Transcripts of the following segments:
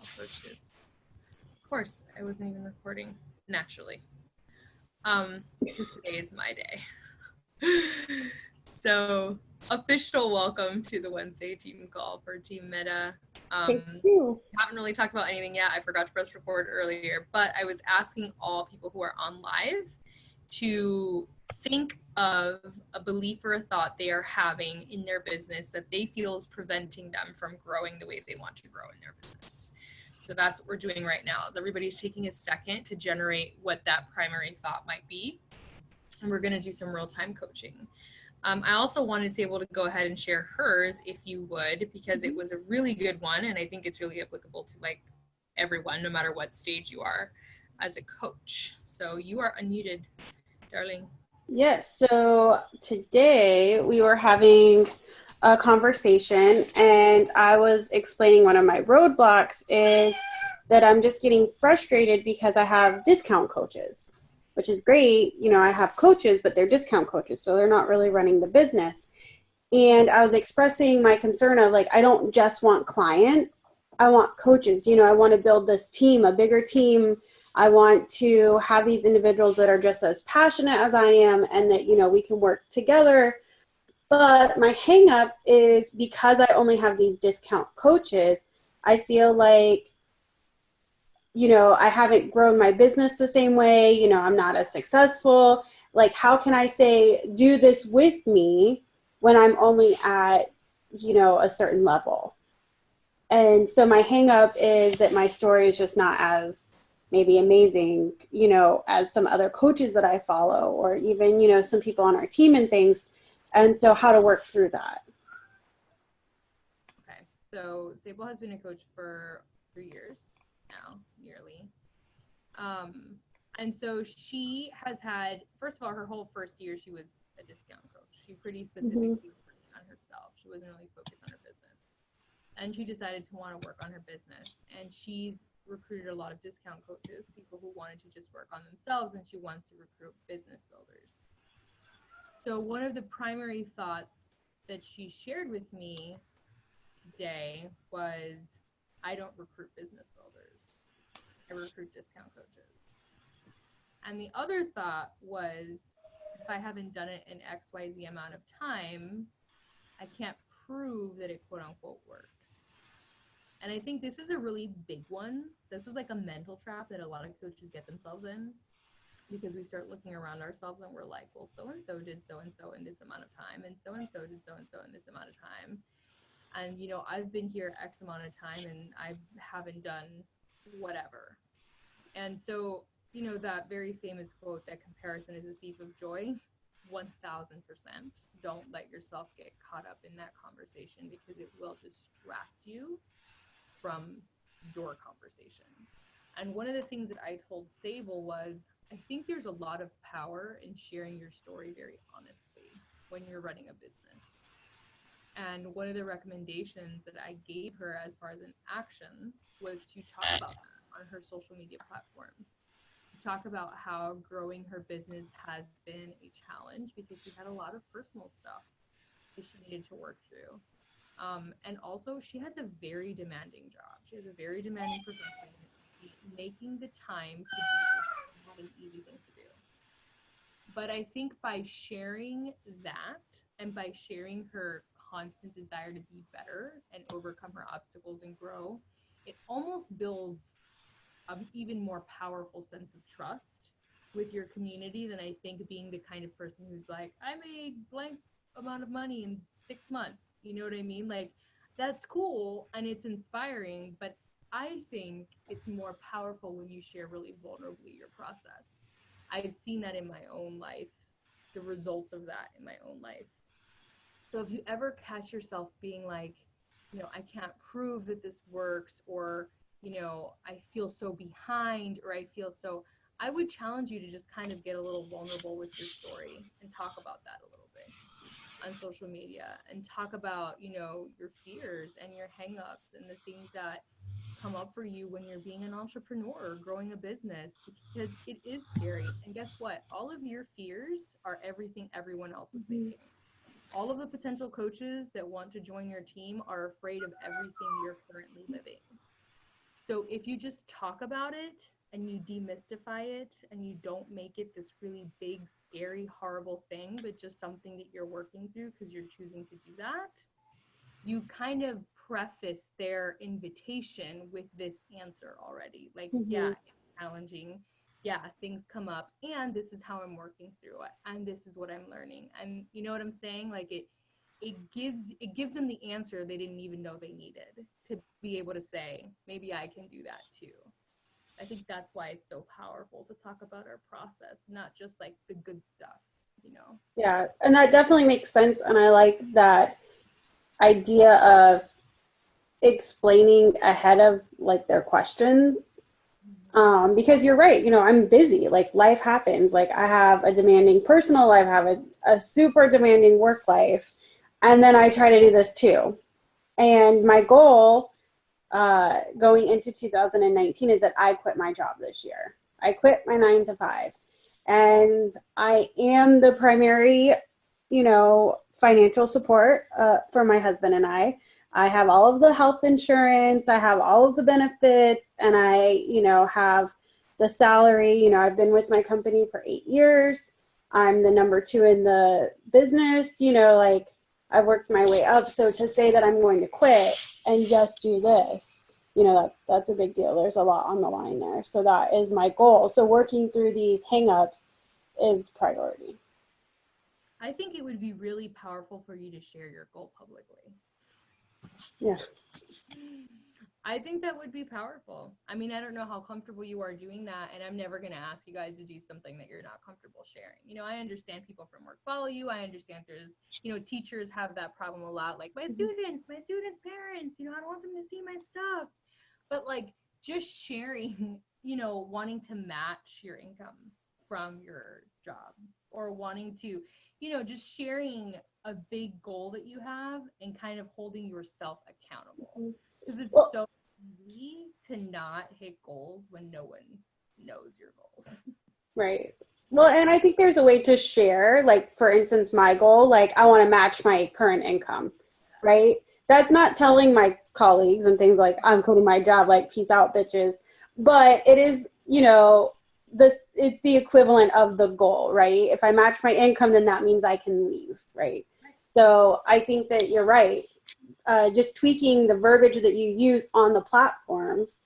coaches. Of course, I wasn't even recording naturally. Today is my day. So, official welcome to the Wednesday team call for Team Meta. Thank you. Haven't really talked about anything yet. I forgot to press record earlier, but I was asking all people who are on live to think of a belief or a thought they are having in their business that they feel is preventing them from growing the way they want to grow in their business. So that's what we're doing right now. Is everybody's taking a second to generate what that primary thought might be. And we're going to do some real-time coaching. I also wanted to be able to go ahead and share hers if you would, because it was a really good one. And I think it's really applicable to like everyone, no matter what stage you are as a coach. So you are unmuted, darling. Yes, so today we were having a conversation and I was explaining one of my roadblocks is that I'm just getting frustrated because I have discount coaches, which is great. You know, I have coaches, but they're discount coaches, so they're not really running the business. And I was expressing my concern of like, I don't just want clients, I want coaches. You know, I want to build this team, a bigger team. I want to have these individuals that are just as passionate as I am and that, you know, we can work together. But my hang up is because I only have these discount coaches, I feel like, you know, I haven't grown my business the same way. You know, I'm not as successful. Like, how can I say, do this with me when I'm only at, you know, a certain level? And so my hang up is that my story is just not as maybe amazing, you know, as some other coaches that I follow or even, you know, some people on our team and things. And so how to work through that. Okay. So Sable has been a coach for 3 years now, nearly. And so she has had, first of all, her whole first year, she was a discount coach. She pretty specifically was working on herself. She wasn't really focused on her business. And she decided to want to work on her business. And she's recruited a lot of discount coaches, people who wanted to just work on themselves, and she wants to recruit business builders. So one of the primary thoughts that she shared with me today was, I don't recruit business builders. I recruit discount coaches. And the other thought was, if I haven't done it in XYZ amount of time, I can't prove that it quote unquote works. And I think this is a really big one. This is like a mental trap that a lot of coaches get themselves in, because we start looking around ourselves and we're like, well, so-and-so did so-and-so in this amount of time, and so-and-so did so-and-so in this amount of time. And, you know, I've been here X amount of time and I haven't done whatever. And so, you know, that very famous quote that comparison is a thief of joy, 1000%. Don't let yourself get caught up in that conversation, because it will distract you from your conversation. And one of the things that I told Sable was, I think there's a lot of power in sharing your story very honestly when you're running a business. And one of the recommendations that I gave her as far as an action was to talk about that on her social media platform. To talk about how growing her business has been a challenge because she had a lot of personal stuff that she needed to work through. And also, she has a very demanding job. She has a very demanding profession. Making the time to do this is not an easy thing to do. But I think by sharing that and by sharing her constant desire to be better and overcome her obstacles and grow, it almost builds an even more powerful sense of trust with your community than I think being the kind of person who's like, I made blank amount of money in 6 months. You know what I mean? Like, that's cool and it's inspiring, but I think it's more powerful when you share really vulnerably your process. I've seen that in my own life, the results of that in my own life. So if you ever catch yourself being like, you know, I can't prove that this works, or, you know, I feel so behind, or I feel so, I would challenge you to just kind of get a little vulnerable with your story and talk about that a little bit on social media, and talk about, you know, your fears and your hangups and the things that come up for you when you're being an entrepreneur or growing a business, because it is scary. And guess what? All of your fears are everything everyone else is thinking. All of the potential coaches that want to join your team are afraid of everything you're currently living. So if you just talk about it and you demystify it and you don't make it this really big, scary, horrible thing, but just something that you're working through because you're choosing to do that, you kind of preface their invitation with this answer already. Like, yeah, it's challenging. Yeah, things come up, and this is how I'm working through it, and this is what I'm learning. And you know what I'm saying? Like it gives them the answer they didn't even know they needed to be able to say, maybe I can do that too. I think that's why it's so powerful to talk about our process, not just like the good stuff, you know? Yeah, and that definitely makes sense. And I like that idea of explaining ahead of like their questions. Because you're right, you know, I'm busy, like life happens. Like I have a demanding personal life, I have a super demanding work life. And then I try to do this too. And my goal going into 2019 is that I quit my job this year. I quit my 9 to 5. And I am the primary, you know, financial support for my husband and I. I have all of the health insurance, I have all of the benefits, and I, you know, have the salary. You know, I've been with my company for 8 years. I'm the number 2 in the business, you know, like I've worked my way up. So to say that I'm going to quit and just do this, you know, that's a big deal. There's a lot on the line there. So that is my goal. So working through these hangups is priority. I think it would be really powerful for you to share your goal publicly. Yeah. I think that would be powerful. I mean, I don't know how comfortable you are doing that, and I'm never going to ask you guys to do something that you're not comfortable sharing. You know, I understand people from work follow you. I understand there's, you know, teachers have that problem a lot. Like, my students' parents, you know, I don't want them to see my stuff. But like, just sharing, you know, wanting to match your income from your job, or wanting to, you know, just sharing a big goal that you have and kind of holding yourself accountable. Because it's Well, so easy to not hit goals when no one knows your goals. right. Well, and I think there's a way to share, like, for instance, my goal, like, I want to match my current income, right? That's not telling my colleagues and things like, I'm quitting my job, like, peace out, bitches. But it is, you know, it's the equivalent of the goal, right? If I match my income, then that means I can leave, right? So I think that you're right. Just tweaking the verbiage that you use on the platforms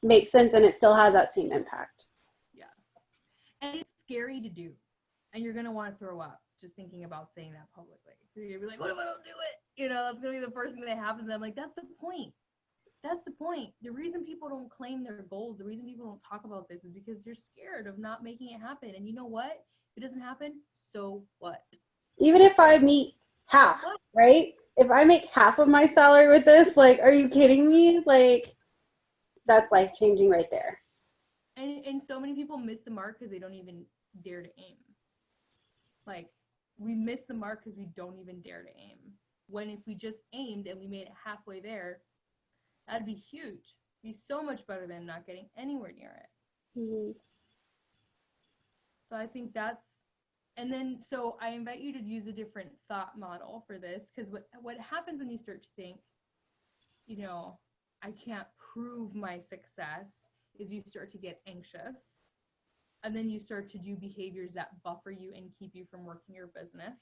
makes sense, and it still has that same impact. Yeah. And it's scary to do. And you're going to want to throw up just thinking about saying that publicly. You're going to be like, what if I don't do it? You know, that's going to be the first thing that happens. And I'm like, that's the point. That's the point. The reason people don't claim their goals, the reason people don't talk about this is because they're scared of not making it happen. And you know what? If it doesn't happen, so what? Even if I meet half, What? right? If I make half of my salary with this, like, are you kidding me? Like, that's life changing right there. And so many people miss the mark because they don't even dare to aim. Like, we miss the mark because we don't even dare to aim. When if we just aimed and we made it halfway there, that'd be huge. Be so much better than not getting anywhere near it. Mm-hmm. So I think that's, and then so I invite you to use a different thought model for this, because what happens when you start to think, you know, I can't prove my success, is you start to get anxious, and then you start to do behaviors that buffer you and keep you from working your business,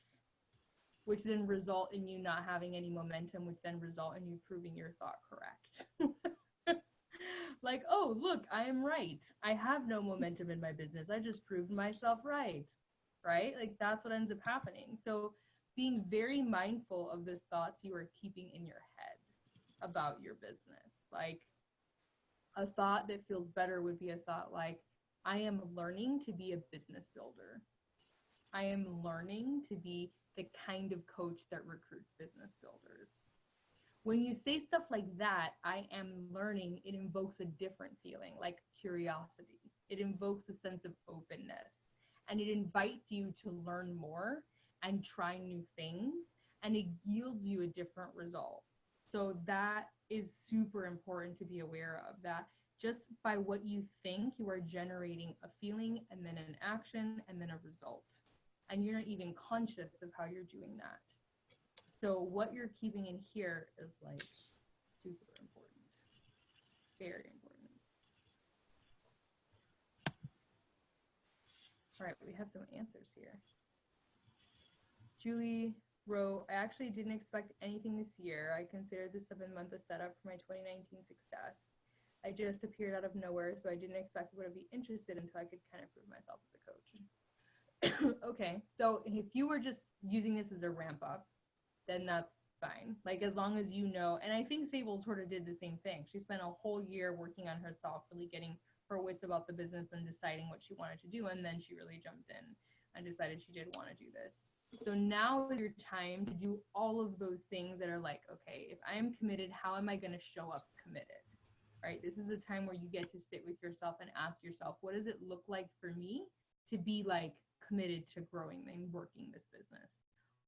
which then result in you not having any momentum, which then result in you proving your thought correct. Like, oh, look, I am right. I have no momentum in my business. I just proved myself right. Right? Like, that's what ends up happening. So being very mindful of the thoughts you are keeping in your head about your business. Like, a thought that feels better would be a thought like, I am learning to be a business builder. I am learning to be the kind of coach that recruits business builders. When you say stuff like that, I am learning, it invokes a different feeling, like curiosity. It invokes a sense of openness, and it invites you to learn more and try new things, and it yields you a different result. So that is super important to be aware of, that just by what you think, you are generating a feeling and then an action and then a result. And you're not even conscious of how you're doing that. So what you're keeping in here is like super important, very important. All right, we have some answers here. Julie wrote, I actually didn't expect anything this year. I considered the 7-month a setup for my 2019 success. I just appeared out of nowhere, so I didn't expect I would be interested until I could kind of prove myself as a coach. Okay, so if you were just using this as a ramp up, then that's fine. Like, as long as you know, and I think Sable sort of did the same thing. She spent a whole year working on herself, really getting her wits about the business and deciding what she wanted to do, and then she really jumped in and decided she did want to do this. So now is your time to do all of those things that are like, okay, if I am committed, how am I going to show up committed? Right? This is a time where you get to sit with yourself and ask yourself, what does it look like for me to be like committed to growing and working this business?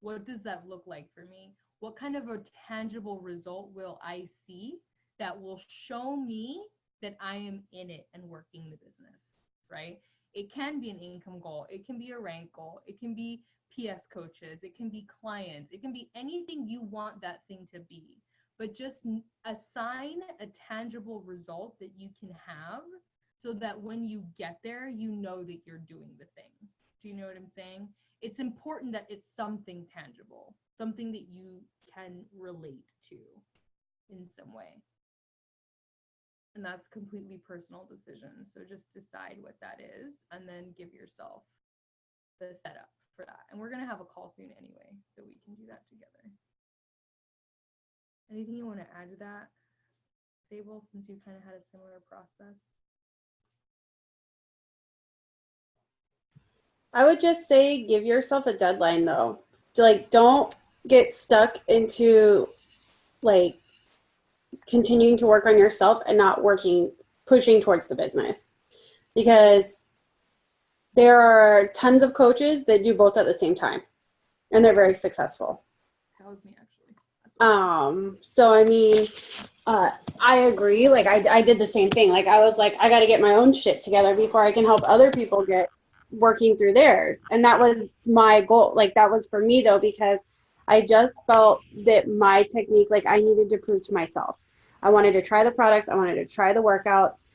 What does that look like for me? What kind of a tangible result will I see that will show me that I am in it and working the business, right? It can be an income goal. It can be a rank goal. It can be PS coaches. It can be clients. It can be anything you want that thing to be. But just assign a tangible result that you can have so that when you get there, you know that you're doing the thing. Do you know what I'm saying? It's important that it's something tangible, something that you can relate to in some way. And that's completely personal decision. So just decide what that is and then give yourself the setup for that. And we're going to have a call soon anyway, so we can do that together. Anything you want to add to that, Sable, since you kind of had a similar process? I would just say give yourself a deadline though. Like, don't get stuck into like continuing to work on yourself and not pushing towards the business, because there are tons of coaches that do both at the same time and they're very successful. That was me, actually. So I mean, I agree. Like, I did the same thing. Like, I was like, I got to get my own shit together before I can help other people get working through theirs. And that was my goal. Like, that was for me though, because I just felt that my technique, like, I needed to prove to myself. I wanted to try the products. I wanted to try the workouts,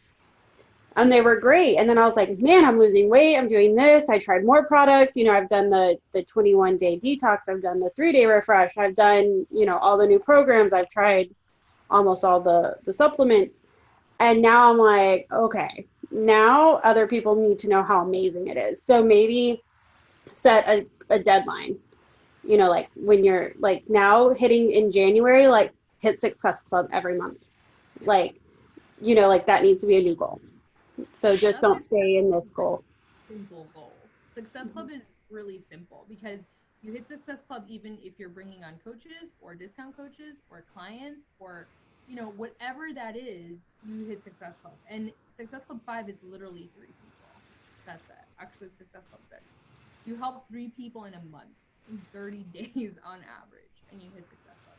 and they were great. And then I was like, man, I'm losing weight. I'm doing this. I tried more products. You know, I've done the 21-day detox. I've done the 3-day refresh. I've done, you know, all the new programs. I've tried almost all the supplements. And now I'm like, okay, now other people need to know how amazing it is. So maybe set a deadline, you know, like when you're like now hitting in January, like hit Success Club every month. Like, you know, like that needs to be a new goal. So just don't stay in this goal. Simple goal. Success Club is really simple because you hit Success Club even if you're bringing on coaches or discount coaches or clients or, you know, whatever that is, you hit Success Club. And Success Club 5 is literally 3 people. That's it. Actually, Success Club 6. You help 3 people in a month, in 30 days on average, and you hit Success Club.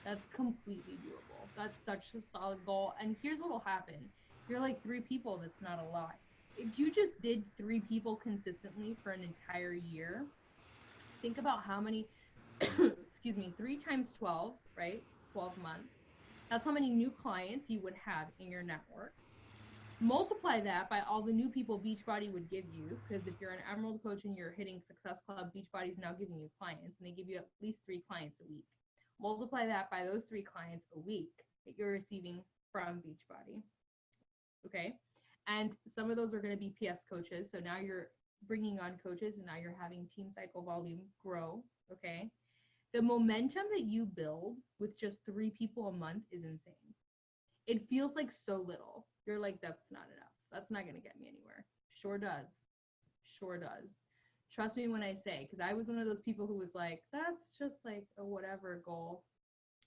That's completely doable. That's such a solid goal. And here's what will happen. You're like 3 people, that's not a lot. If you just did 3 people consistently for an entire year, think about how many, excuse me, 3 times 12, right? 12 months. That's how many new clients you would have in your network. Multiply that by all the new people Beachbody would give you, because if you're an Emerald coach and you're hitting Success Club, Beachbody is now giving you clients, and they give you at least 3 clients a week. Multiply that by those 3 clients a week that you're receiving from Beachbody. Okay. And some of those are going to be PS coaches. So now you're bringing on coaches and now you're having team cycle volume grow. Okay. The momentum that you build with just 3 people a month is insane. It feels like so little. You're like, that's not enough. That's not going to get me anywhere. Sure does. Sure does. Trust me when I say, because I was one of those people who was like, that's just like a whatever goal.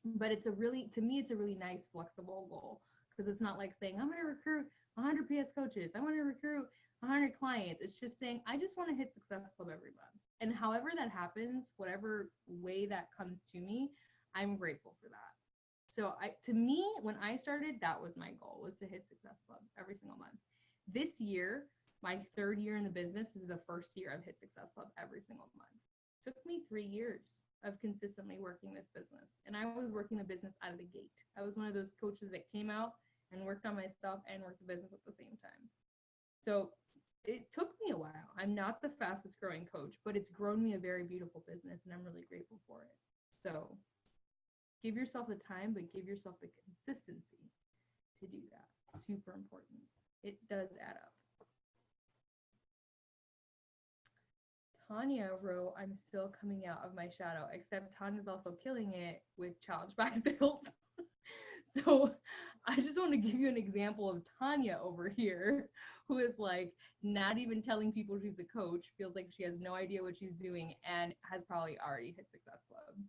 But it's a really, to me, it's a really nice, flexible goal, because it's not like saying, I'm going to recruit 100 PS coaches. I want to recruit 100 clients. It's just saying, I just want to hit Success Club every month. And however that happens, whatever way that comes to me, I'm grateful for that. So to me, when I started, that was my goal, was to hit Success Club every single month. This year, my 3rd year in the business, is the first year I've hit Success Club every single month. It took me 3 years of consistently working this business. And I was working the business out of the gate. I was one of those coaches that came out and worked on myself and worked the business at the same time. So it took me a while. I'm not the fastest growing coach, but it's grown me a very beautiful business, and I'm really grateful for it. So give yourself the time, but give yourself the consistency to do that. Super important. It does add up. Tanya wrote, I'm still coming out of my shadow, except Tanya's also killing it with challenge by sales. So I just want to give you an example of Tanya over here, who is like not even telling people she's a coach, feels like she has no idea what she's doing, and has probably already hit Success Club.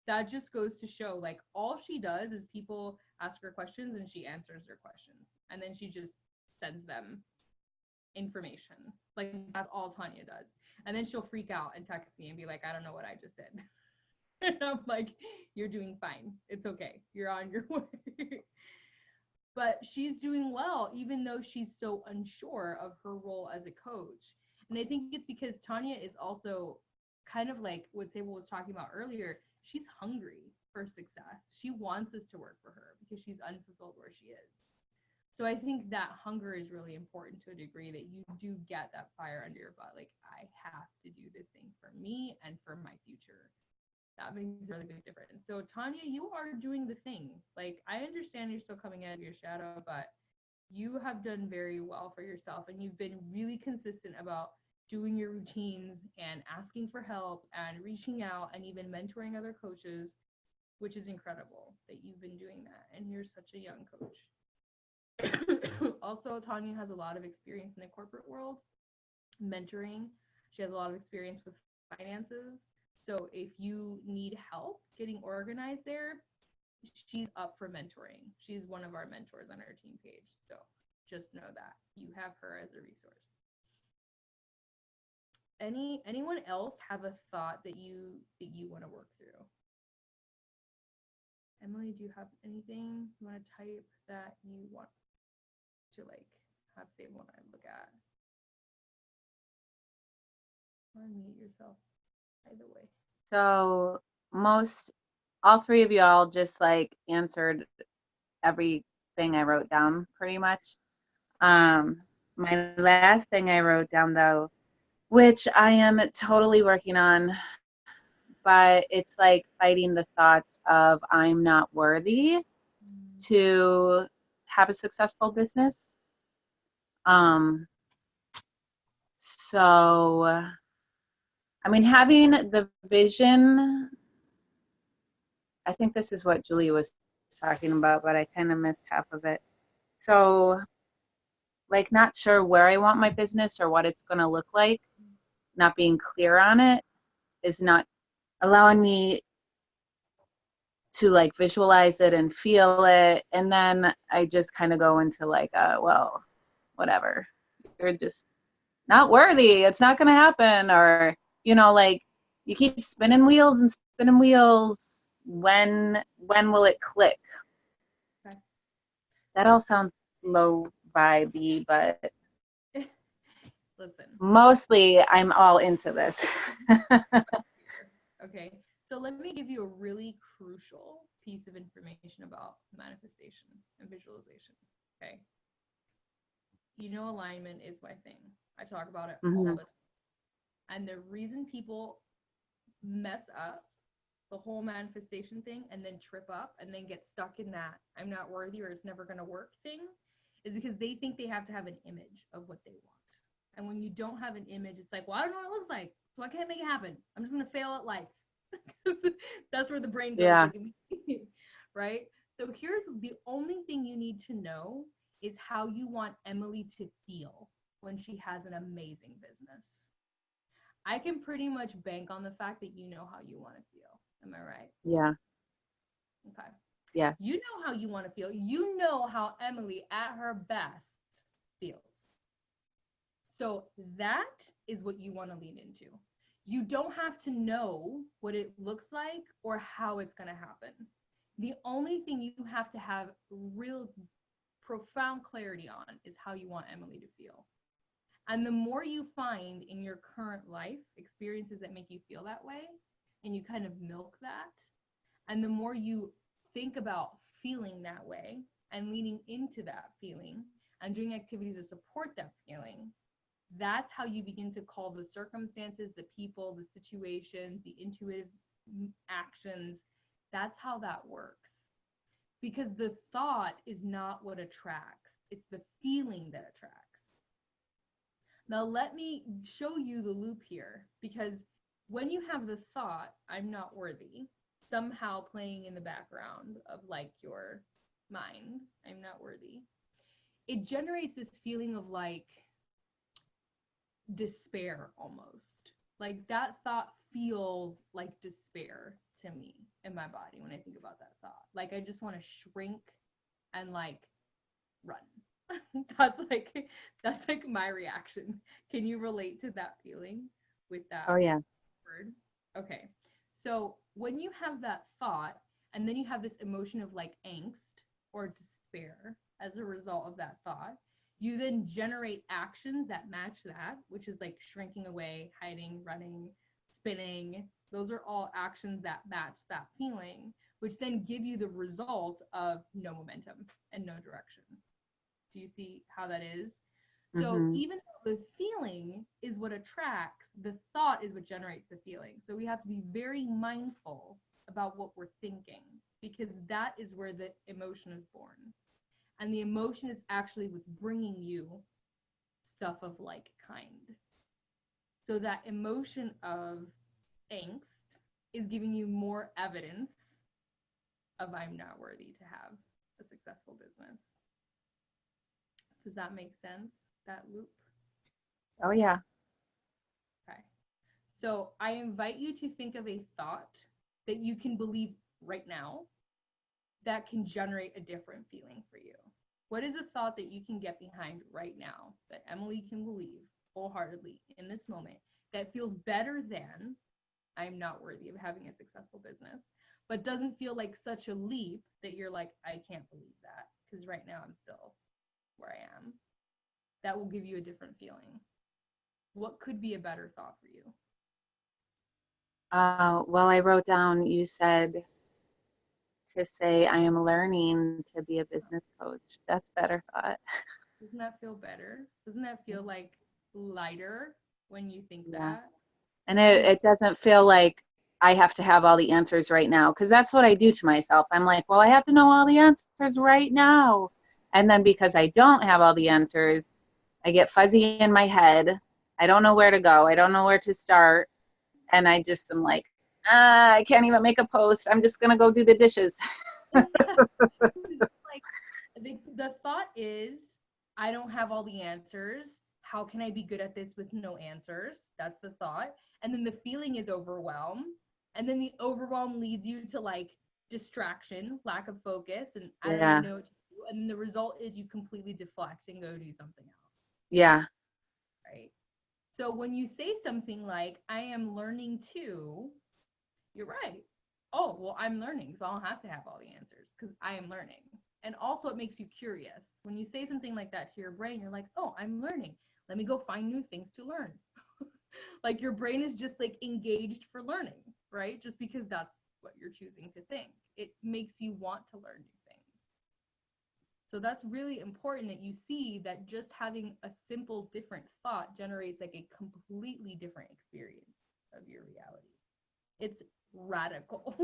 That just goes to show, like, all she does is people ask her questions and she answers their questions. And then she just sends them information. Like, that's all Tanya does. And then she'll freak out and text me and be like, I don't know what I just did. And I'm like, you're doing fine. It's okay. You're on your way. But she's doing well, even though she's so unsure of her role as a coach. And I think it's because Tanya is also kind of like what Sable was talking about earlier. She's hungry for success. She wants this to work for her because she's unfulfilled where she is. So I think that hunger is really important to a degree, that you do get that fire under your butt. Like, I have to do this thing for me and for my future. That makes a really big difference. So Tanya, you are doing the thing. Like, I understand you're still coming out of your shadow, but you have done very well for yourself, and you've been really consistent about doing your routines and asking for help and reaching out and even mentoring other coaches, which is incredible that you've been doing that. And you're such a young coach. Also, Tanya has a lot of experience in the corporate world, mentoring. She has a lot of experience with finances. So if you need help getting organized there, she's up for mentoring. She's one of our mentors on our team page. So just know that you have her as a resource. Anyone else have a thought that you want to work through? Emily, do you have anything you want to type that you want to like have Sable and I look at? Or unmute yourself either way. So all three of y'all just like answered everything I wrote down pretty much. My last thing I wrote down though, which I am totally working on, but it's like fighting the thoughts of I'm not worthy to have a successful business. So, I mean, having the vision, I think this is what Julie was talking about, but I kind of missed half of it. So, like, not sure where I want my business or what it's going to look like, not being clear on it is not allowing me to like visualize it and feel it. And then I just kind of go into like, well, whatever. You're just not worthy. It's not going to happen. Or, you know, like you keep spinning wheels and spinning wheels. When will it click? Okay. That all sounds low vibey, but listen, mostly I'm all into this. okay, so let me give you a really crucial piece of information about manifestation and visualization. Okay, you know, alignment is my thing. I talk about it all the time. And the reason people mess up the whole manifestation thing and then trip up and then get stuck in that I'm not worthy or it's never going to work thing is because they think they have to have an image of what they want. And when you don't have an image, it's like, well, I don't know what it looks like, so I can't make it happen. I'm just going to fail at life. That's where the brain goes. Yeah. Right? So here's the only thing you need to know is how you want Emily to feel when she has an amazing business. I can pretty much bank on the fact that you know how you want to feel. Am I right? Yeah. Okay. Yeah. You know how you want to feel. You know how Emily at her best feels. So that is what you want to lean into. You don't have to know what it looks like or how it's going to happen. The only thing you have to have real profound clarity on is how you want Emily to feel. And the more you find in your current life experiences that make you feel that way, and you kind of milk that, and the more you think about feeling that way and leaning into that feeling and doing activities to support that feeling, that's how you begin to call the circumstances, the people, the situations, the intuitive actions. That's how that works. Because the thought is not what attracts, it's the feeling that attracts. Now, let me show you the loop here, because when you have the thought, I'm not worthy, somehow playing in the background of like your mind, I'm not worthy, it generates this feeling of like despair almost. Like that thought feels like despair to me in my body when I think about that thought. Like I just want to shrink and like run. that's like my reaction. Can you relate to that feeling with that Oh yeah. word? Okay. So when you have that thought and then you have this emotion of like angst or despair as a result of that thought, you then generate actions that match that, which is like shrinking away, hiding, running, spinning. Those are all actions that match that feeling, which then give you the result of no momentum and no direction. Do you see how that is? So Mm-hmm. even though the feeling is what attracts, the thought is what generates the feeling. So we have to be very mindful about what we're thinking, because that is where the emotion is born. And the emotion is actually what's bringing you stuff of like kind. So that emotion of angst is giving you more evidence of I'm not worthy to have a successful business. Does that make sense, that loop? Oh yeah. Okay. So I invite you to think of a thought that you can believe right now that can generate a different feeling for you. What is a thought that you can get behind right now that Emily can believe wholeheartedly in this moment that feels better than I'm not worthy of having a successful business, but doesn't feel like such a leap that you're like, I can't believe that because right now I'm still where I am. That will give you a different feeling. What could be a better thought for you? Well, I wrote down, you said to say, I am learning to be a business coach. That's better thought. Doesn't that feel better? Doesn't that feel like lighter when you think Yeah. that? And it doesn't feel like I have to have all the answers right now, because that's what I do to myself. I'm like, well, I have to know all the answers right now. And then because I don't have all the answers, I get fuzzy in my head. I don't know where to go. I don't know where to start. And I just am like, I can't even make a post. I'm just going to go do the dishes. Like the thought is, I don't have all the answers. How can I be good at this with no answers? That's the thought. And then the feeling is overwhelm. And then the overwhelm leads you to like distraction, lack of focus, and I don't Yeah. even know what to do. And then the result is you completely deflect and go do something else. Yeah. Right. So when you say something like, I am learning to, you're right. Oh, well, I'm learning, so I don't have to have all the answers because I am learning. And also, it makes you curious. When you say something like that to your brain, you're like, oh, I'm learning. Let me go find new things to learn. Like your brain is just like engaged for learning, right? Just because that's what you're choosing to think. It makes you want to learn new things. So that's really important that you see that just having a simple different thought generates like a completely different experience of your reality. It's radical.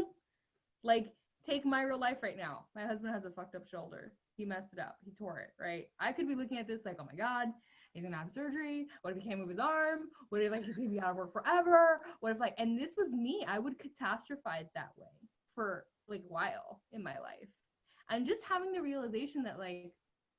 Like, take my real life right now. My husband has a fucked up shoulder. He messed it up. He tore it, right? I could be looking at this like, oh my God, he's gonna have surgery. What if he can't move his arm? What if like he's gonna be out of work forever? What if like, and this was me. I would catastrophize that way for like a while in my life. And just having the realization that like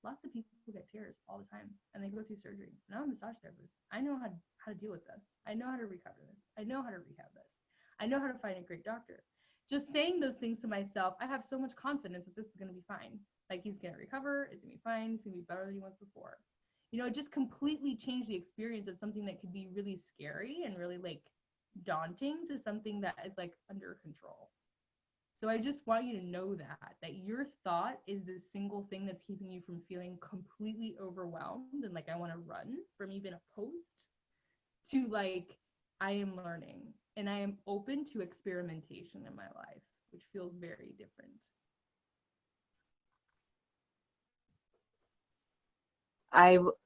lots of people get tears all the time and they go through surgery. And I'm a massage therapist. I know how to deal with this. I know how to recover this. I know how to rehab this. I know how to find a great doctor. Just saying those things to myself, I have so much confidence that this is going to be fine. Like he's going to recover. It's going to be fine. It's going to be better than he was before. You know, it just completely changed the experience of something that could be really scary and really like daunting to something that is like under control. So I just want you to know that your thought is the single thing that's keeping you from feeling completely overwhelmed and like I want to run from even a post to like I am learning and I am open to experimentation in my life, which feels very different.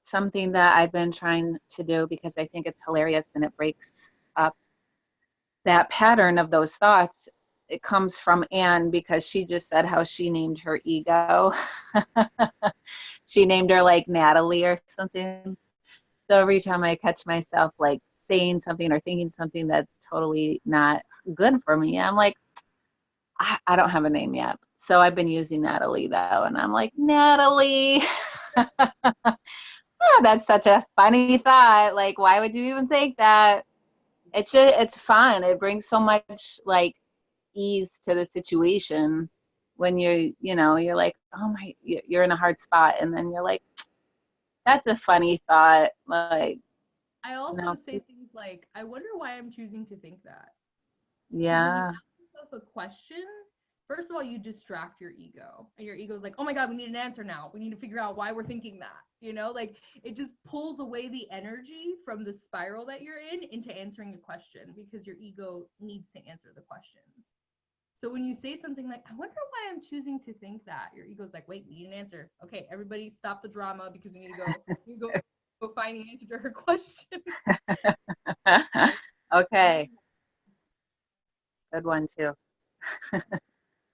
something that I've been trying to do because I think it's hilarious and it breaks up that pattern of those thoughts. It comes from Anne because she just said how she named her ego. She named her like Natalie or something. So every time I catch myself like saying something or thinking something that's totally not good for me, I'm like, I don't have a name yet. So I've been using Natalie though, and I'm like, Natalie. Oh, that's such a funny thought. Like, why would you even think that? It's fun. It brings so much like ease to the situation when you're like, oh my, you're in a hard spot, and then you're like, that's a funny thought. Like, I also say things like, I wonder why I'm choosing to think that. Because when you yeah, ask yourself a question, first of all, you distract your ego. And your ego's like, oh my God, we need an answer now. We need to figure out why we're thinking that. Like it just pulls away the energy from the spiral that you're in into answering a question because your ego needs to answer the question. So when you say something like, I wonder why I'm choosing to think that, your ego's like, wait, we need an answer. Okay, everybody stop the drama because we need to go find the answer to her question. okay, good one too.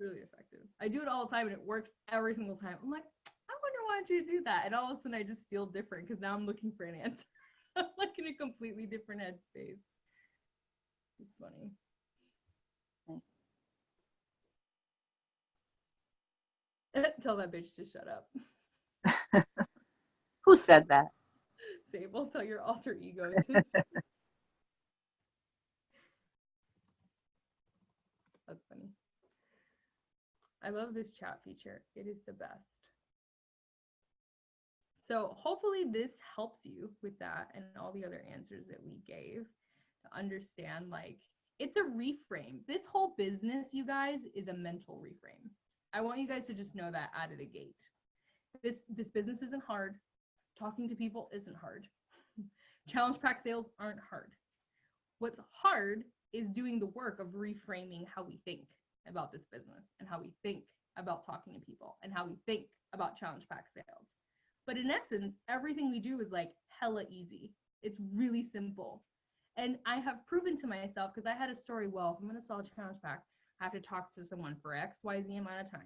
Really effective. I do it all the time and it works every single time. I'm like, I wonder why did you do that? And all of a sudden I just feel different because now I'm looking for an answer. I'm like in a completely different headspace. It's funny. Tell that bitch to shut up. Who said that? Sable, tell your alter ego to. That's funny. I love this chat feature. It is the best. So hopefully this helps you with that and all the other answers that we gave to understand, like, it's a reframe. This whole business, you guys, is a mental reframe. I want you guys to just know that out of the gate. This business isn't hard. Talking to people isn't hard. Challenge pack sales aren't hard. What's hard is doing the work of reframing how we think about this business and how we think about talking to people and how we think about challenge pack sales. But in essence, everything we do is like hella easy. It's really simple. And I have proven to myself, because I had a story, well, if I'm going to sell a challenge pack, I have to talk to someone for XYZ amount of time.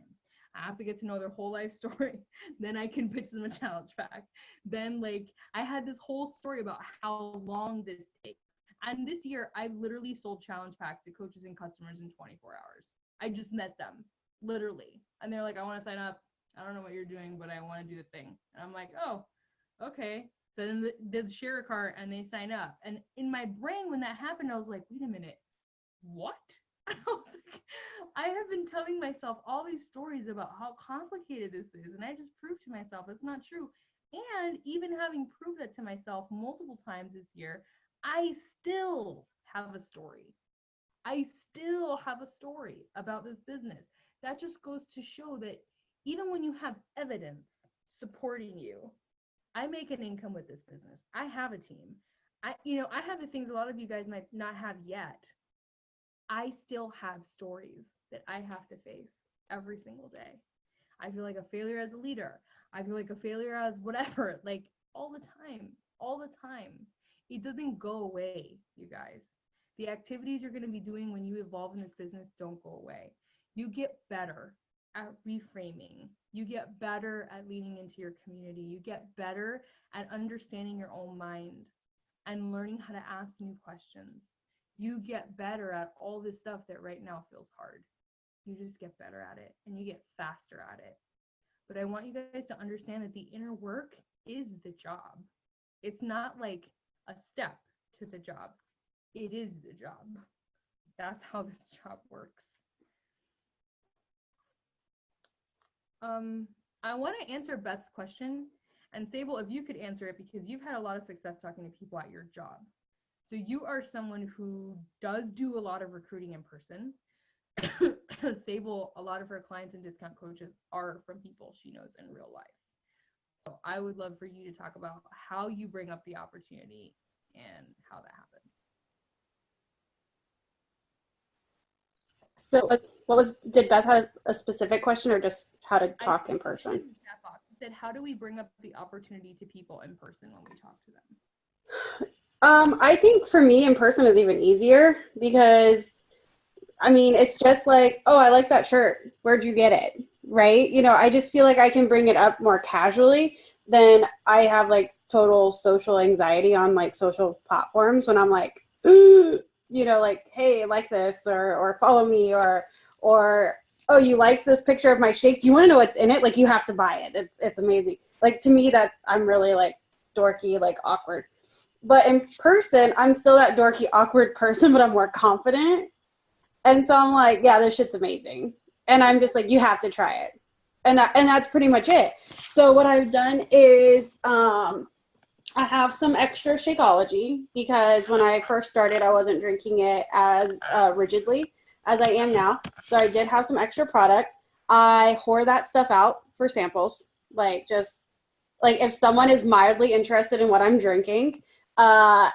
I have to get to know their whole life story. Then I can pitch them a challenge pack. Then like I had this whole story about how long this takes. And this year I've literally sold challenge packs to coaches and customers in 24 hours. I just met them, literally. And they're like, I want to sign up. I don't know what you're doing, but I want to do the thing. And I'm like, oh, okay. So then they share a cart and they sign up. And in my brain, when that happened, I was like, wait a minute, what? I was like, I have been telling myself all these stories about how complicated this is. And I just proved to myself it's not true. And even having proved that to myself multiple times this year, I still have a story. I still have a story about this business. That just goes to show that even when you have evidence supporting you, I make an income with this business. I have a team. I have the things a lot of you guys might not have yet. I still have stories that I have to face every single day. I feel like a failure as a leader. I feel like a failure as whatever, like all the time. It doesn't go away, you guys. The activities you're going to be doing when you evolve in this business don't go away. You get better at reframing. You get better at leaning into your community. You get better at understanding your own mind and learning how to ask new questions. You get better at all this stuff that right now feels hard. You just get better at it and you get faster at it. But I want you guys to understand that the inner work is the job. It's not like a step to the job. It is the job. That's how this job works. I want to answer Beth's question. And Sable, if you could answer it, because you've had a lot of success talking to people at your job. So you are someone who does do a lot of recruiting in person. Sable, a lot of her clients and discount coaches are from people she knows in real life. So I would love for you to talk about how you bring up the opportunity and how that happens. So did Beth have a specific question or just how to talk in person? said, how do we bring up the opportunity to people in person when we talk to them? I think for me in person is even easier because, I mean, it's just like, oh, I like that shirt. Where'd you get it? Right? You know, I just feel like I can bring it up more casually than I have like total social anxiety on like social platforms when I'm like, you know, like, hey, like this or follow me or oh, you like this picture of my shake? Do you want to know what's in it? Like, you have to buy it. It's amazing. Like, to me, that I'm really like dorky, like awkward. But in person, I'm still that dorky, awkward person, but I'm more confident. And so I'm like, yeah, this shit's amazing. And I'm just like, you have to try it. And that's pretty much it. So what I've done is I have some extra Shakeology because when I first started, I wasn't drinking it as rigidly as I am now. So I did have some extra product. I whore that stuff out for samples. Like, just like if someone is mildly interested in what I'm drinking, I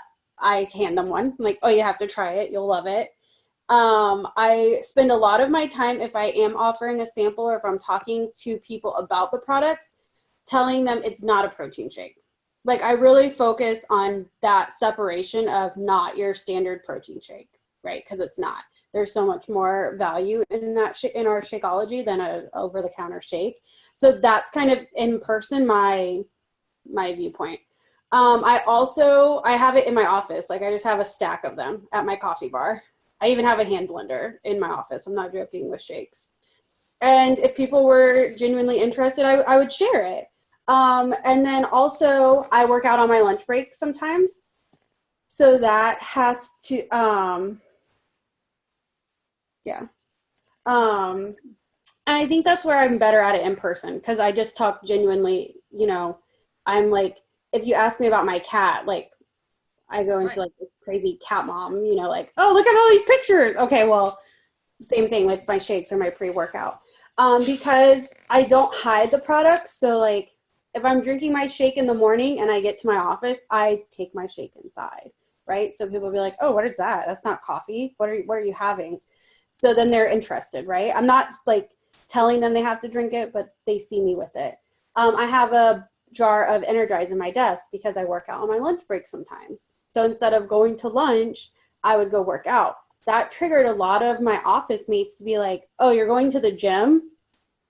hand them one. I'm like, oh, you have to try it. You'll love it. I spend a lot of my time, if I am offering a sample or if I'm talking to people about the products, telling them it's not a protein shake. Like, I really focus on that separation of not your standard protein shake, right? Because it's not. There's so much more value in that in our Shakeology than a over-the-counter shake. So that's kind of in person my viewpoint. I have it in my office. Like, I just have a stack of them at my coffee bar. I even have a hand blender in my office. I'm not joking with shakes. And if people were genuinely interested, I would share it. And then also I work out on my lunch break sometimes. So that has to, and I think that's where I'm better at it in person because I just talk genuinely, you know. I'm like, if you ask me about my cat, like, I go into like this crazy cat mom, you know, like, oh, look at all these pictures. Okay, well, same thing with my shakes or my pre-workout. Because I don't hide the products. So like, if I'm drinking my shake in the morning and I get to my office, I take my shake inside, right? So people will be like, oh, what is that? That's not coffee. What are you having? So then they're interested, right? I'm not like telling them they have to drink it, but they see me with it. I have a jar of Energize in my desk because I work out on my lunch break sometimes. So instead of going to lunch, I would go work out. That triggered a lot of my office mates to be like, oh, you're going to the gym?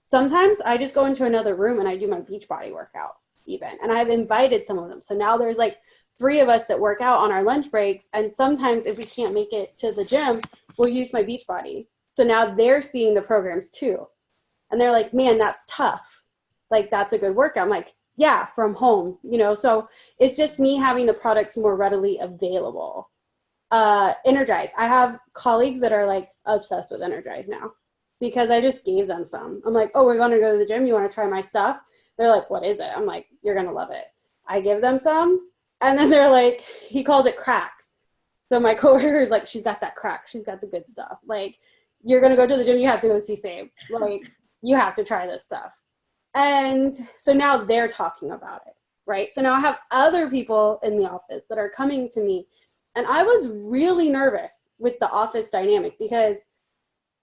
Sometimes I just go into another room and I do my Beachbody workout even. And I've invited some of them. So now there's like 3 of us that work out on our lunch breaks. And sometimes if we can't make it to the gym, we'll use my Beachbody. So now they're seeing the programs too. And they're like, man, that's tough. Like, that's a good workout. I'm like, yeah, from home, you know. So it's just me having the products more readily available. Energize. I have colleagues that are like obsessed with Energize now because I just gave them some. I'm like, oh, we're going to go to the gym. You want to try my stuff? They're like, what is it? I'm like, you're going to love it. I give them some. And then they're like, he calls it crack. So my coworker is like, she's got that crack. She's got the good stuff. Like, you're going to go to the gym. You have to go see Save. Like, you have to try this stuff. And so now they're talking about it, right? So now I have other people in the office that are coming to me. And I was really nervous with the office dynamic because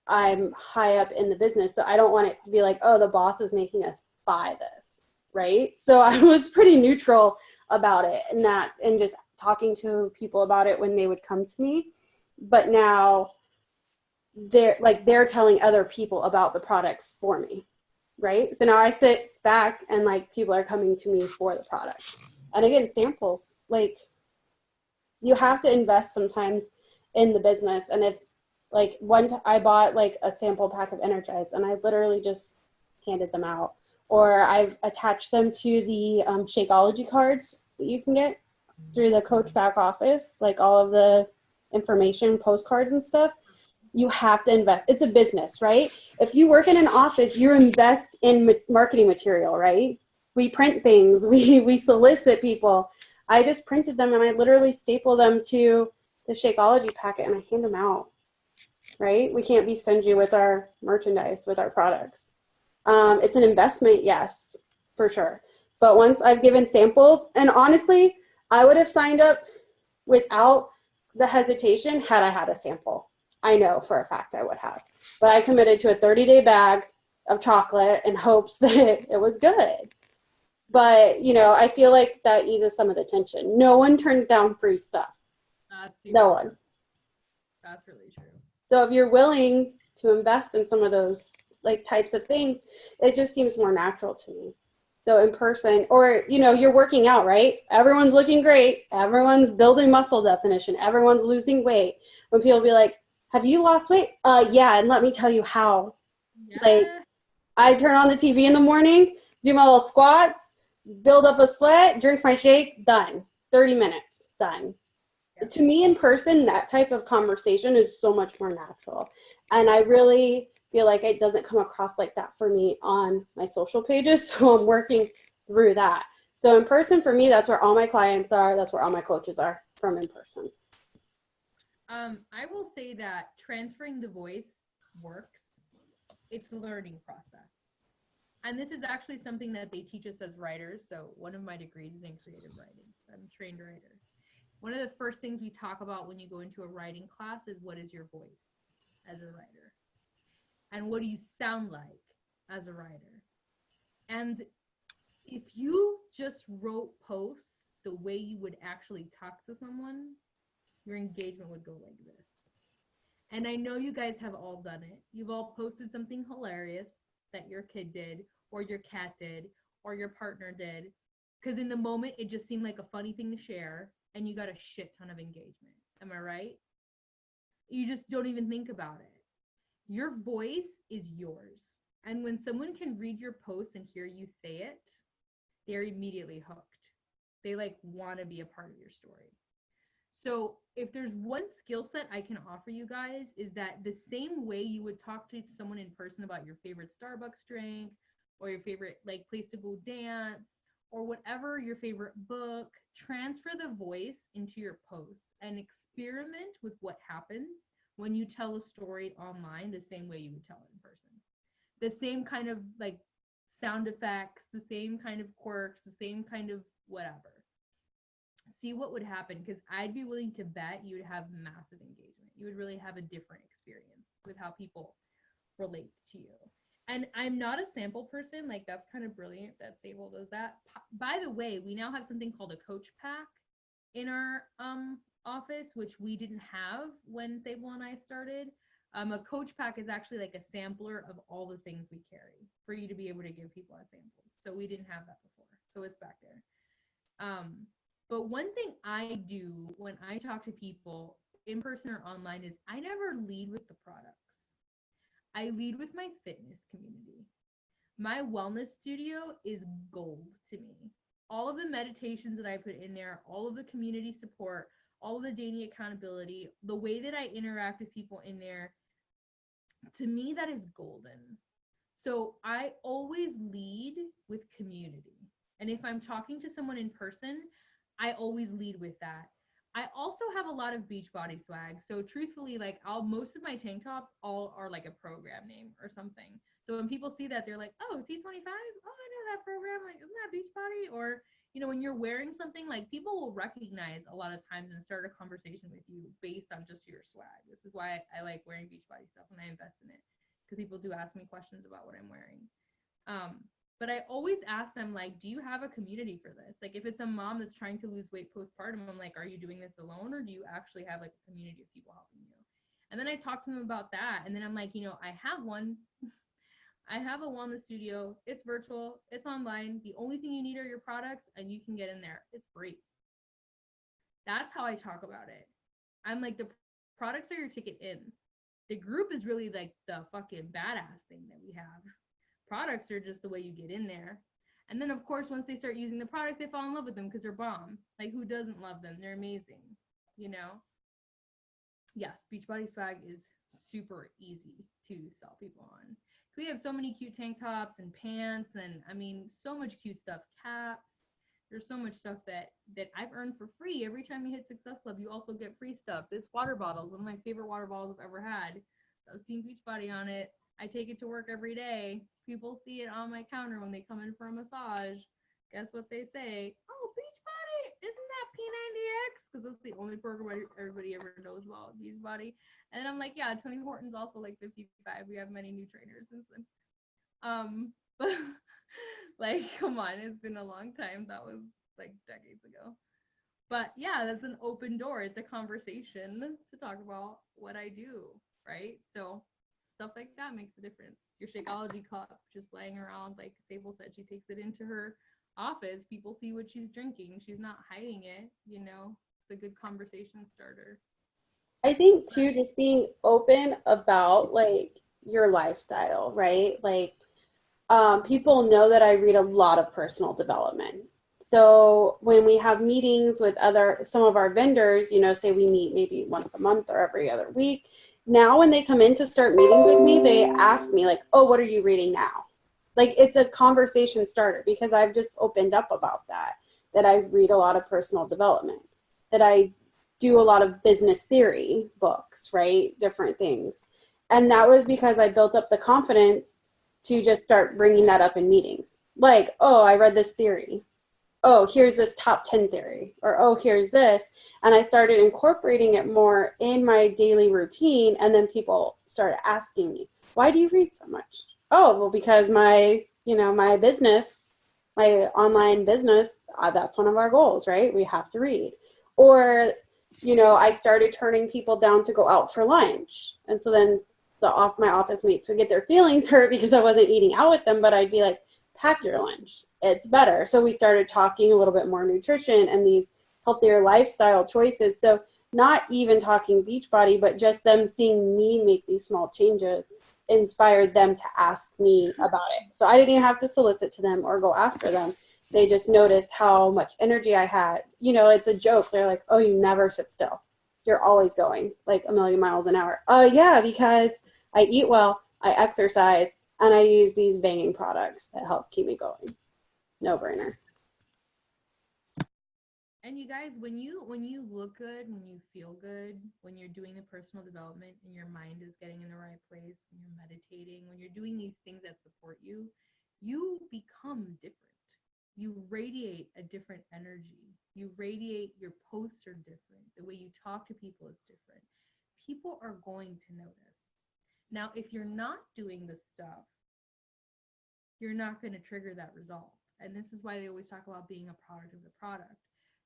I'm high up in the business. So I don't want it to be like, oh, the boss is making us buy this, right? So I was pretty neutral about it and just talking to people about it when they would come to me. But now they're telling other people about the products for me. Right? So now I sit back and like people are coming to me for the product. And again, samples, like, you have to invest sometimes in the business. And if like I bought like a sample pack of Energize and I literally just handed them out, or I've attached them to the Shakeology cards that you can get through the Coach back office, like all of the information, postcards and stuff. You have to invest. It's a business, right? If you work in an office, you invest in marketing material, right? We print things. We solicit people. I just printed them and I literally staple them to the Shakeology packet and I hand them out, right? We can't be stingy with our merchandise, with our products. It's an investment, yes, for sure. But once I've given samples, and honestly, I would have signed up without the hesitation had I had a sample. I know for a fact I would have. But I committed to a 30-day bag of chocolate in hopes that it was good. But, I feel like that eases some of the tension. No one turns down free stuff. That's super No true. one. That's really true. So if you're willing to invest in some of those like types of things, it just seems more natural to me. So in person, or you're working out, right? Everyone's looking great. Everyone's building muscle definition. Everyone's losing weight. When people be like, "Have you lost weight?" Yeah, and let me tell you how. Like, Yeah. I turn on the TV in the morning, do my little squats, build up a sweat, drink my shake, done. 30 minutes, done. Yeah. To me in person, that type of conversation is so much more natural. And I really feel like it doesn't come across like that for me on my social pages. So I'm working through that. So in person for me, that's where all my clients are. That's where all my coaches are, from in person. I will say that transferring the voice works. It's a learning process. And this is actually something that they teach us as writers. So one of my degrees is in creative writing. I'm a trained writer. One of the first things we talk about when you go into a writing class is, what is your voice as a writer? And what do you sound like as a writer? And if you just wrote posts the way you would actually talk to someone, your engagement would go like this. And I know you guys have all done it. You've all posted something hilarious that your kid did, or your cat did, or your partner did. Because in the moment, it just seemed like a funny thing to share, and you got a shit ton of engagement. Am I right? You just don't even think about it. Your voice is yours. And when someone can read your post and hear you say it, they're immediately hooked. They like want to be a part of your story. So if there's one skill set I can offer you guys, is that the same way you would talk to someone in person about your favorite Starbucks drink, or your favorite like place to go dance, or whatever, your favorite book, transfer the voice into your posts and experiment with what happens when you tell a story online the same way you would tell it in person. The same kind of like sound effects, the same kind of quirks, the same kind of whatever. See what would happen, because I'd be willing to bet you would have massive engagement. You would really have a different experience with how people relate to you. And I'm not a sample person. Like, that's kind of brilliant that Sable does that. By the way, we now have something called a coach pack in our office, which we didn't have when Sable and I started. A coach pack is actually like a sampler of all the things we carry for you to be able to give people as samples. So we didn't have that before. So it's back there. But one thing I do when I talk to people in person or online is I never lead with the products. I lead with my fitness community. My wellness studio is gold to me. All of the meditations that I put in there, all of the community support, all of the daily accountability, the way that I interact with people in there, to me, that is golden. So I always lead with community. And if I'm talking to someone in person, I always lead with that. I also have a lot of Beachbody swag. So truthfully, like most of my tank tops all are like a program name or something. So when people see that, they're like, "Oh, T25? Oh, I know that program. Like, isn't that Beachbody?" Or, when you're wearing something, like people will recognize a lot of times and start a conversation with you based on just your swag. This is why I like wearing Beachbody stuff and I invest in it, because people do ask me questions about what I'm wearing. But I always ask them, like, do you have a community for this? Like, if it's a mom that's trying to lose weight postpartum, I'm like, are you doing this alone, or do you actually have like a community of people helping you? And then I talk to them about that. And then I'm like, I have one. I have a wellness studio. It's virtual. It's online. The only thing you need are your products, and you can get in there. It's free. That's how I talk about it. I'm like, the products are your ticket in. The group is really like the fucking badass thing that we have. Products are just the way you get in there. And then, of course, once they start using the products, they fall in love with them because they're bomb. Like, who doesn't love them? They're amazing, Yes, Beachbody swag is super easy to sell people on. We have so many cute tank tops and pants, and I mean, so much cute stuff. Caps. There's so much stuff that I've earned for free. Every time you hit Success Club, you also get free stuff. This water bottle is one of my favorite water bottles I've ever had. I've seen Beachbody on it. I take it to work every day. People see it on my counter when they come in for a massage. Guess what they say? "Oh, Beachbody, isn't that P90X?" Because that's the only program everybody ever knows about, Beachbody. And I'm like, yeah, Tony Horton's also like 55. We have many new trainers since then. But Like, come on, it's been a long time. That was like decades ago. But yeah, that's an open door. It's a conversation to talk about what I do, right? So stuff like that makes a difference. Your Shakeology cup just laying around, like Sable said, she takes it into her office. People see what she's drinking. She's not hiding it, you know. It's a good conversation starter. I think too, just being open about like your lifestyle, right? Like, people know that I read a lot of personal development. So when we have meetings with some of our vendors, say we meet maybe once a month or every other week. Now when they come in to start meetings with me, they ask me like, "Oh, what are you reading now?" Like it's a conversation starter because I've just opened up about that I read a lot of personal development, that I do a lot of business theory books, right? Different things. And that was because I built up the confidence to just start bringing that up in meetings. Like, oh, I read this theory. Oh, here's this top 10 theory. Or, oh, here's this. And I started incorporating it more in my daily routine. And then people started asking me, why do you read so much? Oh, well, because my business, my online business, that's one of our goals, right? We have to read. Or, I started turning people down to go out for lunch. And so then my office mates would get their feelings hurt because I wasn't eating out with them, but I'd be like, pack your lunch. It's better. So we started talking a little bit more nutrition and these healthier lifestyle choices. So not even talking Beachbody, but just them seeing me make these small changes inspired them to ask me about it. So I didn't even have to solicit to them or go after them. They just noticed how much energy I had. It's a joke. They're like, oh, you never sit still. You're always going like a million miles an hour. Yeah, because I eat well, I exercise, and I use these banging products that help keep me going. No brainer. And you guys, when you look good, when you feel good, when you're doing the personal development and your mind is getting in the right place, when you're meditating, when you're doing these things that support you, you become different. You radiate a different energy. You radiate, your posts are different. The way you talk to people is different. People are going to notice. Now, if you're not doing this stuff, you're not going to trigger that result. And this is why they always talk about being a product of the product.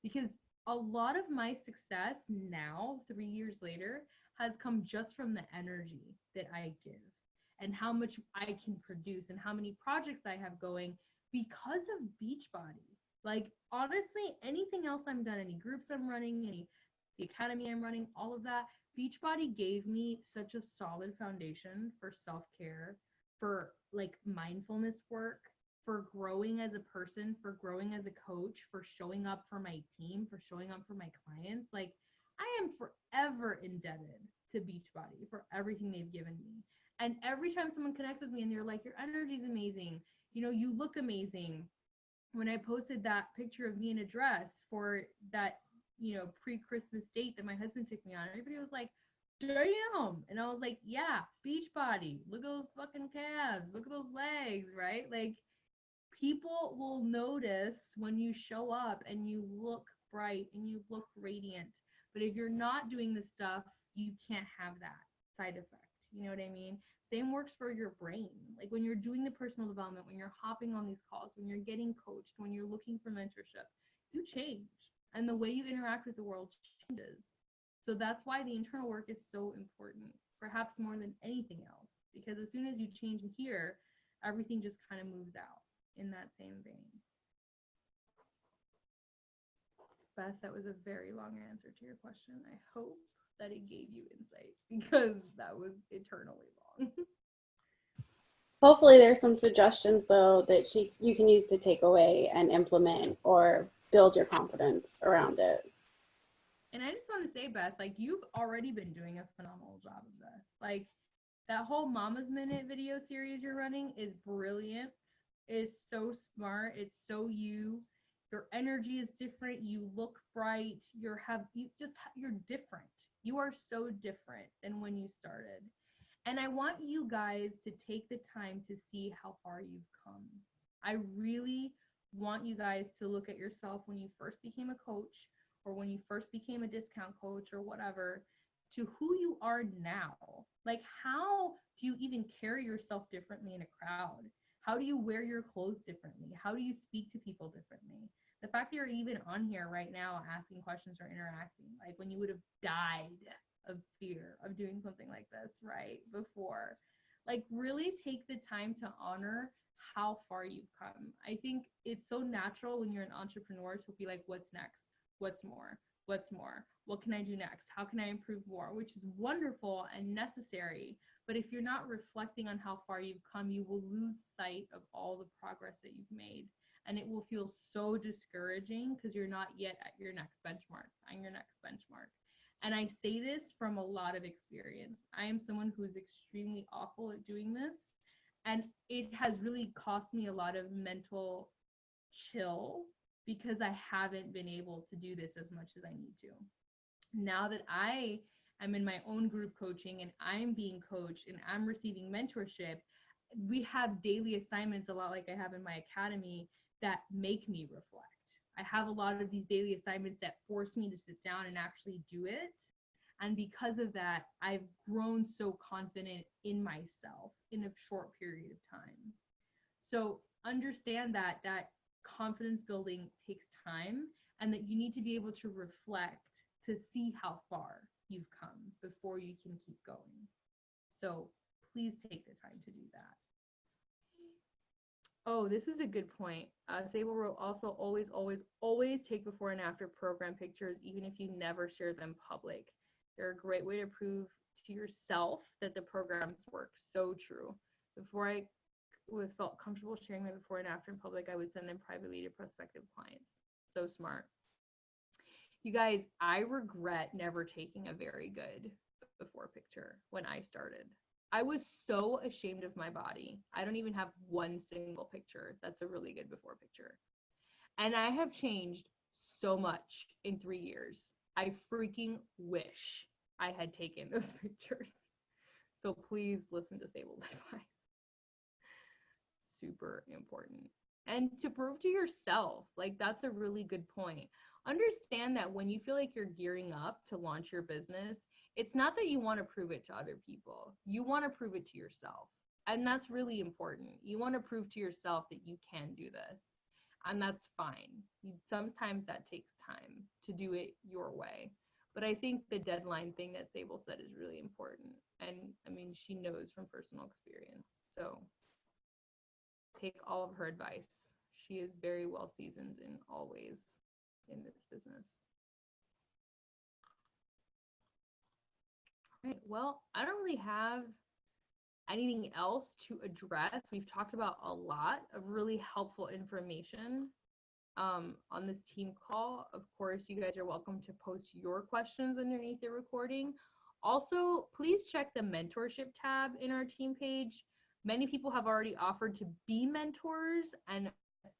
Because a lot of my success now, 3 years later, has come just from the energy that I give and how much I can produce and how many projects I have going because of Beachbody. Like, honestly, anything else I'm done, any groups I'm running, the academy I'm running, all of that, Beachbody gave me such a solid foundation for self-care, for like mindfulness work, for growing as a person, for growing as a coach, for showing up for my team, for showing up for my clients. Like, I am forever indebted to Beachbody for everything they've given me. And every time someone connects with me and they're like, your energy is amazing, you look amazing. When I posted that picture of me in a dress for that, pre-Christmas date that my husband took me on, everybody was like, damn. And I was like, yeah, Beachbody. Look at those fucking calves. Look at those legs, right? Like, people will notice when you show up and you look bright and you look radiant. But if you're not doing this stuff, you can't have that side effect. You know what I mean? Same works for your brain. Like, when you're doing the personal development, when you're hopping on these calls, when you're getting coached, when you're looking for mentorship, you change. And the way you interact with the world changes. So that's why the internal work is so important, perhaps more than anything else. Because as soon as you change in here, everything just kind of moves out in that same vein. Beth, that was a very long answer to your question. I hope that it gave you insight because that was eternally long. Hopefully there's some suggestions though that you can use to take away and implement or build your confidence around it. And I just want to say, Beth, like, you've already been doing a phenomenal job of this. Like, that whole Mama's Minute video series you're running is brilliant. It is so smart. It's so you. Your energy is different. You look bright. You're different. You are so different than when you started. And I want you guys to take the time to see how far you've come. I really want you guys to look at yourself when you first became a coach or when you first became a discount coach or whatever, to who you are now. Like, how do you even carry yourself differently in a crowd? How do you wear your clothes differently? How do you speak to people differently? The fact that you're even on here right now asking questions or interacting, like when you would have died of fear of doing something like this, right? Before. Like, really take the time to honor how far you've come. I think it's so natural when you're an entrepreneur to be like, what's next? What's more? What's more? What can I do next? How can I improve more? Which is wonderful and necessary. But if you're not reflecting on how far you've come, you will lose sight of all the progress that you've made. And it will feel so discouraging because you're not yet at your next benchmark, on your next benchmark. And I say this from a lot of experience. I am someone who is extremely awful at doing this. And it has really cost me a lot of mental chill because I haven't been able to do this as much as I need to. Now that I am in my own group coaching and I'm being coached and I'm receiving mentorship, we have daily assignments, a lot like I have in my academy, that make me reflect. I have a lot of these daily assignments that force me to sit down and actually do it. And because of that, I've grown so confident in myself in a short period of time. So understand that confidence building takes time and that you need to be able to reflect to see how far you've come before you can keep going. So please take the time to do that. Oh, this is a good point. Sable wrote, also always take before and after program pictures, even if you never share them public. They're a great way to prove to yourself that the programs work. So true. Before I felt comfortable sharing my before and after in public, I would send them privately to prospective clients. So smart. You guys, I regret never taking a very good before picture when I started. I was so ashamed of my body. I don't even have one single picture that's a really good before picture. And I have changed so much in 3 years. I freaking wish I had taken those pictures. So please listen to Sable's advice. Super important. And to prove to yourself, like, that's a really good point. Understand that when you feel like you're gearing up to launch your business, it's not that you want to prove it to other people. You want to prove it to yourself. And that's really important. You want to prove to yourself that you can do this. And that's fine. Sometimes that takes time to do it your way. But I think the deadline thing that Sable said is really important. And I mean, she knows from personal experience. So take all of her advice. She is very well seasoned in all ways in this business. All right, well, I don't really have anything else to address. We've talked about a lot of really helpful information on this team call. Of course, you guys are welcome to post your questions underneath the recording. Also, please check the mentorship tab in our team page. Many people have already offered to be mentors, and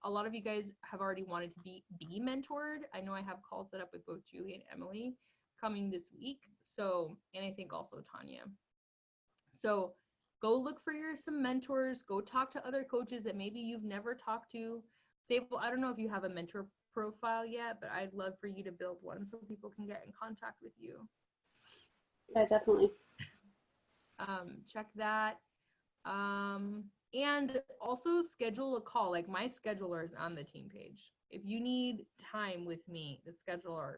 a lot of you guys have already wanted to be mentored. I know I have calls set up with both Julie and Emily coming this week. So, and I think also Tanya. So go look for some mentors, go talk to other coaches that maybe you've never talked to. Sable, I don't know if you have a mentor profile yet, but I'd love for you to build one so people can get in contact with you. Yeah, definitely. Check that. And also schedule a call. Like, my scheduler is on the team page. If you need time with me, the scheduler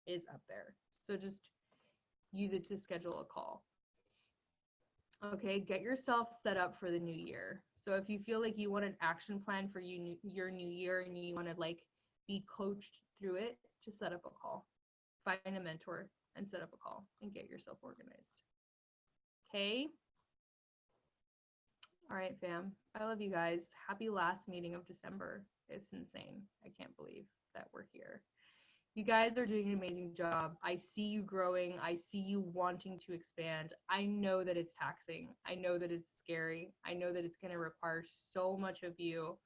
is up there. So just use it to schedule a call. Okay, get yourself set up for the new year. So if you feel like you want an action plan for your new year and you want to like be coached through it, just set up a call. Find a mentor and set up a call and get yourself organized. Okay? All right, fam. I love you guys. Happy last meeting of December. It's insane. I can't believe that we're here. You guys are doing an amazing job. I see you growing. I see you wanting to expand. I know that it's taxing. I know that it's scary. I know that it's going to require so much of you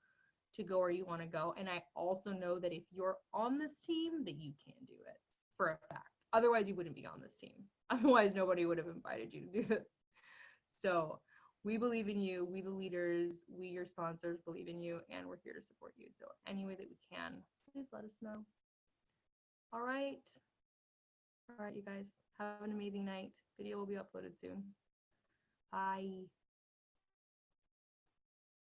to go where you want to go. And I also know that if you're on this team, that you can do it for a fact. Otherwise, you wouldn't be on this team. Otherwise, nobody would have invited you to do this. So we believe in you. We, the leaders, we, your sponsors, believe in you, and we're here to support you. So any way that we can, please let us know. All right, you guys, have an amazing night. Video will be uploaded soon. Bye.